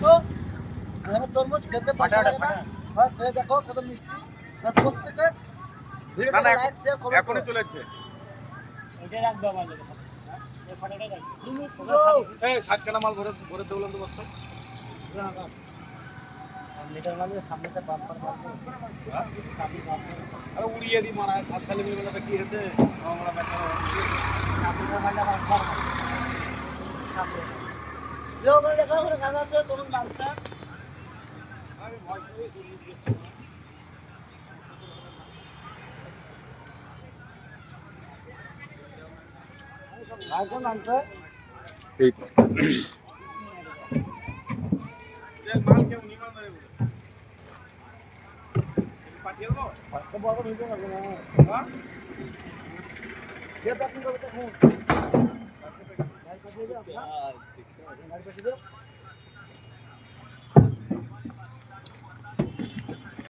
দেখো আমার তরমুজ খেতে পয়সা লাগে না আর খেয়ে দেখো কত মিষ্টি আর প্রত্যেকে ভিডিওটা লাইক শেয়ার কমেন্ট এখনই চলে যাচ্ছে ওইটা রাখবো আমার জন্য এই ফটোটা রাখ এই 60 কাটা মাল ভরে ভরে দেবলাম তো বস্তা সামনেটার মানে সামনেটা বাম্পার মারবো সামনে বাম্পার আরে উড়িয়ে দি মারা সাত খালি মিলে বলে কি হয়েছে আমরা ব্যাটা সামনেটার মানে বাম্পার সামনে যে ওখানে দেখো ওখানে গান আছে তরুণ নাচছে আমি ভয় পেয়ে আর কোন নাচছে এই মাল কেউ নিমান না রে পাঠিয়ে দেবো কত বড় ভিডিও হবে না হ্যাঁ যে প্যাকিং করবে তো ফোন গাড়ি পাঠিয়ে দাও গাড়ি পাঠিয়ে দাও